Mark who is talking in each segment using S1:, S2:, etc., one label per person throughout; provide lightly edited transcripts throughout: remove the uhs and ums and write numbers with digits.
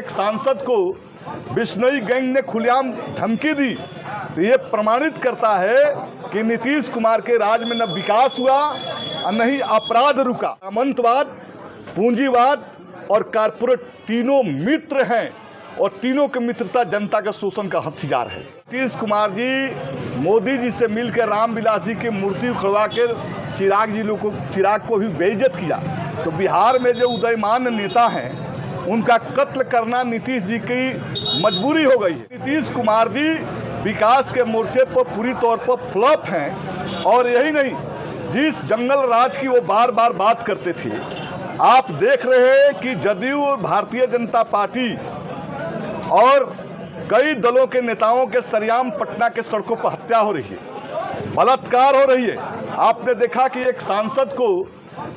S1: एक सांसद को बिश्नोई गैंग ने खुलेआम धमकी दी, तो ये प्रमाणित करता है कि नीतीश कुमार के राज में न विकास हुआ और न ही अपराध रुका। सामंतवाद, पूंजीवाद और कारपोरेट तीनों मित्र हैं और तीनों की मित्रता जनता के शोषण का हथियार है। नीतीश कुमार जी मोदी जी से मिलकर रामविलास जी की मूर्ति उखड़वा के चिराग को भी बेइज्जत किया। तो बिहार में जो उदयमान नेता हैं उनका कत्ल करना नीतीश जी की मजबूरी हो गई है। नीतीश कुमार जी विकास के मोर्चे पर पूरी तौर पर फ्लॉप हैं। और यही नहीं, जिस जंगल राज की वो बार बार बात करते थे, आप देख रहे हैं कि जदयू और भारतीय जनता पार्टी और कई दलों के नेताओं के सरेआम पटना के सड़कों पर हत्या हो रही है, बलात्कार हो रही है। आपने देखा कि एक सांसद को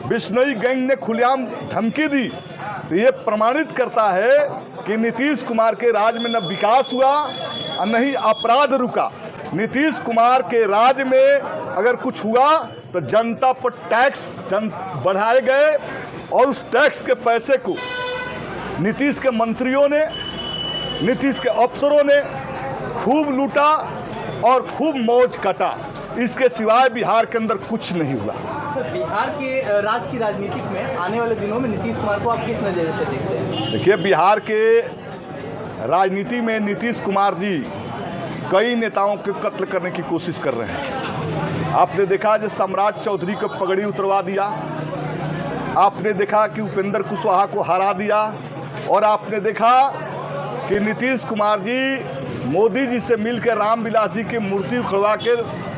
S1: बिश्नोई गैंग ने खुलेआम धमकी दी, तो ये प्रमाणित करता है कि नीतीश कुमार के राज में न विकास हुआ और न ही अपराध रुका। नीतीश कुमार के राज में अगर कुछ हुआ तो जनता पर टैक्स बढ़ाए गए और उस टैक्स के पैसे को नीतीश के मंत्रियों ने, नीतीश के अफसरों ने खूब लूटा और खूब मौज काटा। इसके सिवाय बिहार के अंदर कुछ नहीं हुआ।
S2: सर, बिहार के राज्य की राजनीति में आने वाले दिनों में नीतीश कुमार को आप किस नज़रिए से देखते हैं? देखिए,
S1: बिहार के राजनीति में नीतीश कुमार जी कई नेताओं के कत्ल करने की कोशिश कर रहे हैं। आपने देखा जो सम्राट चौधरी को पगड़ी उतरवा दिया, आपने देखा कि उपेंद्र कुशवाहा को हरा दिया, और आपने देखा कि नीतीश कुमार जी मोदी जी से मिलकर रामविलास जी की मूर्ति उखड़वा के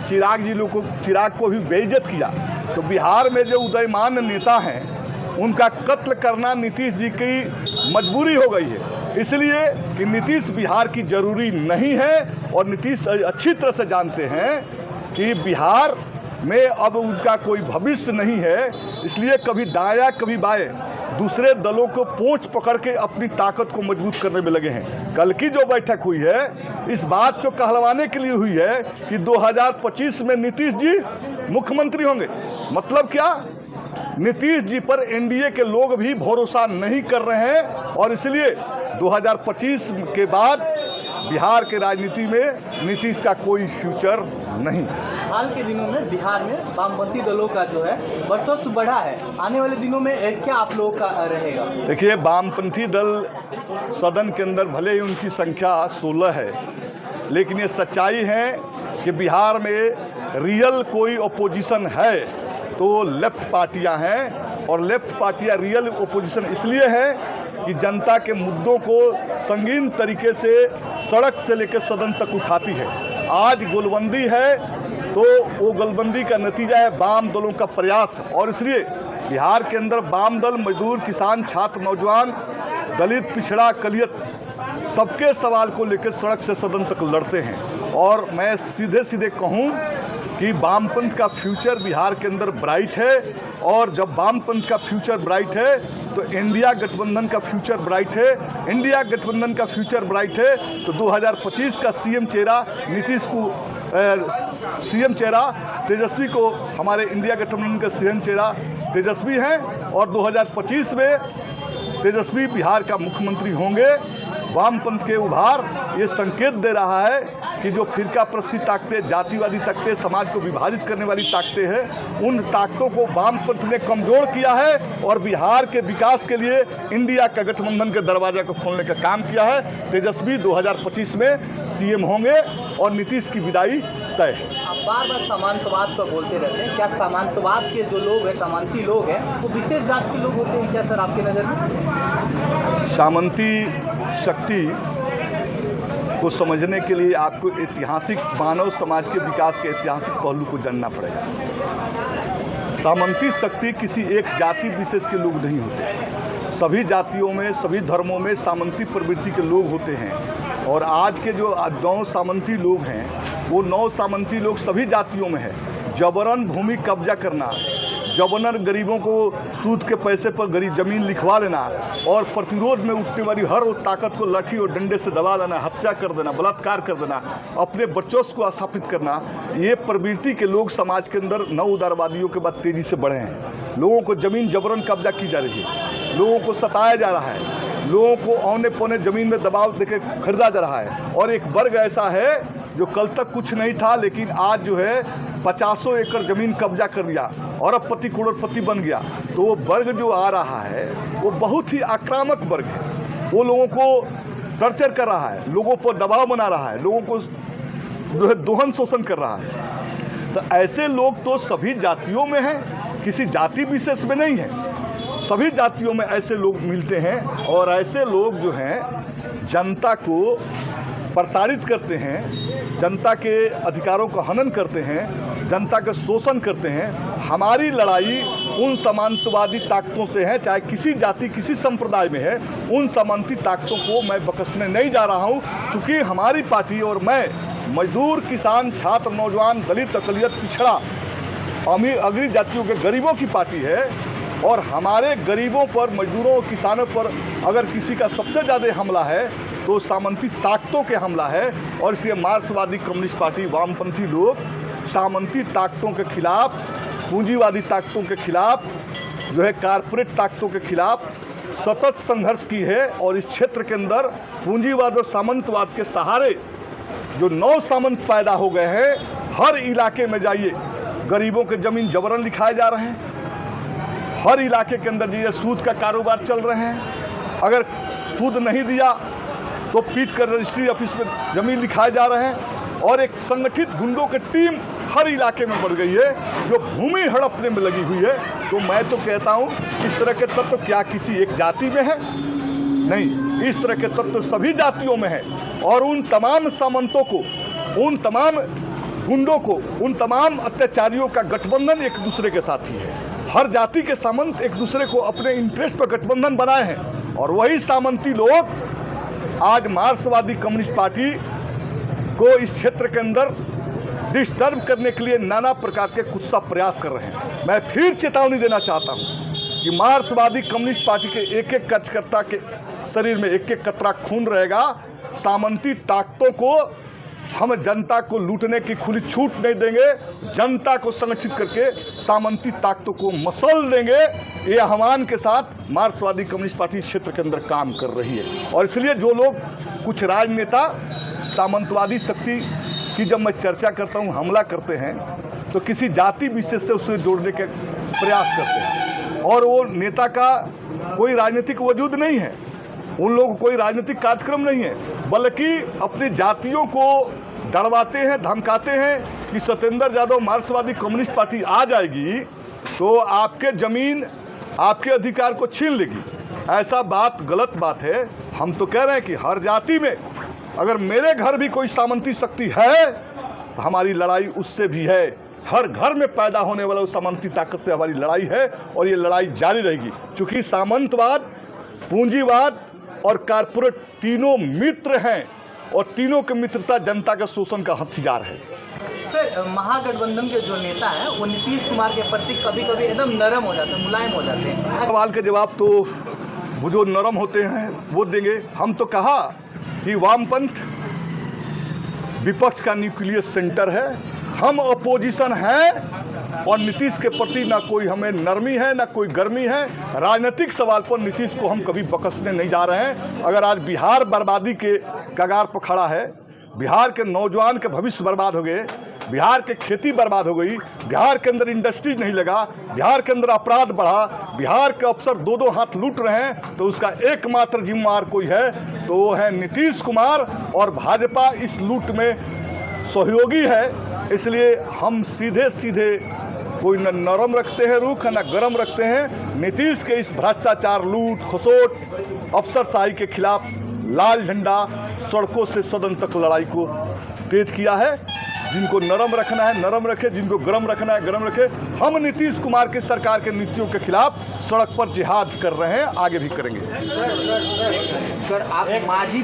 S1: चिराग को भी बेइज्जत किया। तो बिहार में जो उदयमान नेता हैं उनका कत्ल करना नीतीश जी की मजबूरी हो गई है, इसलिए कि नीतीश बिहार की जरूरी नहीं है। और नीतीश अच्छी तरह से जानते हैं कि बिहार में अब उनका कोई भविष्य नहीं है, इसलिए कभी दायां कभी बाएं दूसरे दलों को पोंछ पकड़ के अपनी ताकत को मजबूत करने में लगे हैं। कल की जो बैठक हुई है इस बात को कहलवाने के लिए हुई है कि 2025 में नीतीश जी मुख्यमंत्री होंगे। मतलब क्या? नीतीश जी पर एनडीए के लोग भी भरोसा नहीं कर रहे हैं और इसलिए 2025 के बाद बिहार के राजनीति में नीतीश का कोई फ्यूचर नहीं।
S2: हाल के दिनों में बिहार में वामपंथी दलों का जो है वर्चस्व बढ़ा है, आने वाले दिनों में क्या आप लोगों का रहेगा?
S1: देखिए, वामपंथी दल सदन के अंदर भले ही उनकी संख्या 16 है, लेकिन ये सच्चाई है कि बिहार में रियल कोई ओपोजिशन है तो लेफ्ट पार्टियां हैं। और लेफ्ट पार्टियां रियल ओपोजिशन इसलिए है कि जनता के मुद्दों को संगीन तरीके से सड़क से लेकर सदन तक उठाती है। आज गोलबंदी है तो वो गोलबंदी का नतीजा है वाम दलों का प्रयास, और इसलिए बिहार के अंदर वाम दल मजदूर, किसान, छात्र, नौजवान, दलित, पिछड़ा, कलियत सबके सवाल को लेकर सड़क से सदन तक लड़ते हैं। और मैं सीधे सीधे कहूँ कि वामपंथ का फ्यूचर बिहार के अंदर ब्राइट है, और जब वामपंथ का फ्यूचर ब्राइट है तो इंडिया गठबंधन का फ्यूचर ब्राइट है। इंडिया गठबंधन का फ्यूचर ब्राइट है तो 2025 का सीएम चेहरा नीतीश को, सीएम चेहरा तेजस्वी को, हमारे इंडिया गठबंधन का सीएम चेहरा तेजस्वी हैं और 2025 में तेजस्वी बिहार का मुख्यमंत्री होंगे। वामपंथ के उभार ये संकेत दे रहा है कि जो फिरका प्रस्ती ताकतें, जातिवादी ताकतें, समाज को विभाजित करने वाली ताकतें हैं, उन ताकतों को वामपंथ ने कमजोर किया है और बिहार के विकास के लिए इंडिया का गठबंधन के दरवाजे को खोलने का काम किया है। तेजस्वी 2025 में सीएम होंगे और नीतीश की विदाई तय है।
S2: आप बार बार सामंतवाद पर बोलते रहते हैं, क्या सामंतवाद के जो लोग हैं, सामंती लोग हैं, वो विशेष जात के लोग होते हैं क्या सर आपकी नज़र में?
S1: सामंती शक्ति को समझने के लिए आपको ऐतिहासिक मानव समाज के विकास के ऐतिहासिक पहलू को जानना पड़ेगा। सामंती शक्ति किसी एक जाति विशेष के लोग नहीं होते, सभी जातियों में, सभी धर्मों में सामंती प्रवृत्ति के लोग होते हैं। और आज के जो 9 सामंती लोग हैं वो 9 सामंती लोग सभी जातियों में है। जबरन भूमि कब्जा करना, जबरन गरीबों को सूद के पैसे पर गरीब जमीन लिखवा लेना और प्रतिरोध में उठने वाली हर वो ताकत को लाठी और डंडे से दबा देना, हत्या कर देना, बलात्कार कर देना, अपने बच्चों को स्थापित करना, ये प्रवृत्ति के लोग समाज के अंदर नव उदारवादियों के बाद तेजी से बढ़े हैं। लोगों को जमीन जबरन कब्जा की जा रही है, लोगों को सताया जा रहा है, लोगों को औने पौने ज़मीन में दबाव देके खरीदा जा रहा है। और एक वर्ग ऐसा है जो कल तक कुछ नहीं था, लेकिन आज जो है 50 एकड़ ज़मीन कब्जा कर लिया, अरबपति करोड़पति बन गया। तो वो वर्ग जो आ रहा है वो बहुत ही आक्रामक वर्ग है। वो लोगों को टॉर्चर कर रहा है, लोगों पर दबाव बना रहा है, लोगों को जो है दोहन शोषण कर रहा है। तो ऐसे लोग तो सभी जातियों में हैं, किसी जाति विशेष में नहीं है, सभी जातियों में ऐसे लोग मिलते हैं। और ऐसे लोग जो हैं जनता को प्रताड़ित करते हैं, जनता के अधिकारों का हनन करते हैं, जनता का शोषण करते हैं। हमारी लड़ाई उन सामंतवादी ताकतों से है, चाहे किसी जाति किसी संप्रदाय में है, उन सामंती ताकतों को मैं बकसने नहीं जा रहा हूं। क्योंकि हमारी पार्टी और मैं मजदूर, किसान, छात्र, नौजवान, दलित, अकलियत, पिछड़ा, अमीर, अग्रणी जातियों के गरीबों की पार्टी है। और हमारे गरीबों पर, मजदूरों और किसानों पर अगर किसी का सबसे ज़्यादा हमला है तो सामंती ताकतों के हमला है। और इसलिए मार्क्सवादी कम्युनिस्ट पार्टी, वामपंथी लोग सामंती ताकतों के खिलाफ, पूंजीवादी ताकतों के खिलाफ, जो है कारपोरेट ताकतों के खिलाफ सतत संघर्ष की है। और इस क्षेत्र के अंदर पूंजीवाद और सामंतवाद के सहारे जो नौ सामंत पैदा हो गए हैं, हर इलाके में जाइए गरीबों के ज़मीन जबरन लिखाए जा रहे हैं। हर इलाके के अंदर ये सूद का कारोबार चल रहे हैं। अगर सूद नहीं दिया तो पीट कर रजिस्ट्री ऑफिस में ज़मीन लिखाए जा रहे हैं। और एक संगठित गुंडों की टीम हर इलाके में बढ़ गई है जो भूमि हड़पने में लगी हुई है। तो मैं तो कहता हूँ इस तरह के तत्व क्या किसी एक जाति में है? नहीं, इस तरह के तत्व सभी जातियों में है। और उन तमाम सामंतों को, उन तमाम गुंडों को, उन तमाम अत्याचारियों का गठबंधन एक दूसरे के साथ ही है। हर जाति के सामंत एक दूसरे को अपने इंटरेस्ट पर गठबंधन बनाए हैं। और वही सामंती लोग आज मार्क्सवादी कम्युनिस्ट पार्टी को इस क्षेत्र के अंदर डिस्टर्ब करने के लिए नाना प्रकार के कुत्सा प्रयास कर रहे हैं। मैं फिर चेतावनी देना चाहता हूं कि मार्क्सवादी कम्युनिस्ट पार्टी के एक एक कार्यकर्ता के शरीर में एक एक कतरा खून रहेगा। सामंती ताकतों को हम जनता को लूटने की खुली छूट नहीं देंगे। जनता को संगठित करके सामंती ताकतों को मसल देंगे। ये आह्वान के साथ मार्क्सवादी कम्युनिस्ट पार्टी क्षेत्र के अंदर काम कर रही है। और इसलिए जो लोग, कुछ राजनेता सामंतवादी शक्ति की जब मैं चर्चा करता हूँ हमला करते हैं तो किसी जाति विशेष से उसे जोड़ने के प्रयास करते हैं। और वो नेता का कोई राजनीतिक वजूद नहीं है, उन लोगों को कोई राजनीतिक कार्यक्रम नहीं है, बल्कि अपनी जातियों को डरवाते हैं, धमकाते हैं कि सत्येंद्र यादव मार्क्सवादी कम्युनिस्ट पार्टी आ जाएगी तो आपके ज़मीन, आपके अधिकार को छीन लेगी। ऐसा बात गलत बात है। हम तो कह रहे हैं कि हर जाति में अगर मेरे घर भी कोई सामंती शक्ति है तो हमारी लड़ाई उससे भी है। हर घर में पैदा होने वाला उस सामंती ताकत से हमारी लड़ाई है और ये लड़ाई जारी रहेगी। क्योंकि सामंतवाद, पूंजीवाद और कारपोरेट तीनों मित्र हैं और तीनों की मित्रता जनता के शोषण का हथियार है।
S2: सर, महागठबंधन के जो नेता हैं वो नीतीश कुमार के प्रति कभी कभी एकदम नरम हो जाते हैं, मुलायम हो जाते हैं।
S1: सवाल के जवाब तो वो जो नरम होते हैं वो देंगे। हम तो कहा कि वामपंथ विपक्ष का न्यूक्लियस सेंटर है, हम अपोजिशन हैं और नीतीश के प्रति ना कोई हमें नरमी है ना कोई गर्मी है। राजनीतिक सवाल पर नीतीश को हम कभी बकसने नहीं जा रहे हैं। अगर आज बिहार बर्बादी के कगार पर खड़ा है, बिहार के नौजवान के भविष्य बर्बाद हो गए, बिहार के खेती बर्बाद हो गई, बिहार के अंदर इंडस्ट्रीज नहीं लगा, बिहार के अंदर अपराध बढ़ा, बिहार के अफसर दो दो हाथ लूट रहे हैं, तो उसका एकमात्र जिम्मेवार कोई है तो वो है नीतीश कुमार। और भाजपा इस लूट में सहयोगी है। इसलिए हम सीधे सीधे कोई न नरम रखते हैं रुख, न गरम रखते हैं। नीतीश के इस भ्रष्टाचार, लूट खसोट, अफसरशाही के खिलाफ लाल झंडा सड़कों से सदन तक लड़ाई को तेज किया है। जिनको नरम रखना है नरम रखे, जिनको गरम रखना है गरम रखे। हम नीतीश कुमार की सरकार के नीतियों के खिलाफ सड़क पर जिहाद कर रहे हैं, आगे भी करेंगे।
S2: सर, आप मांझी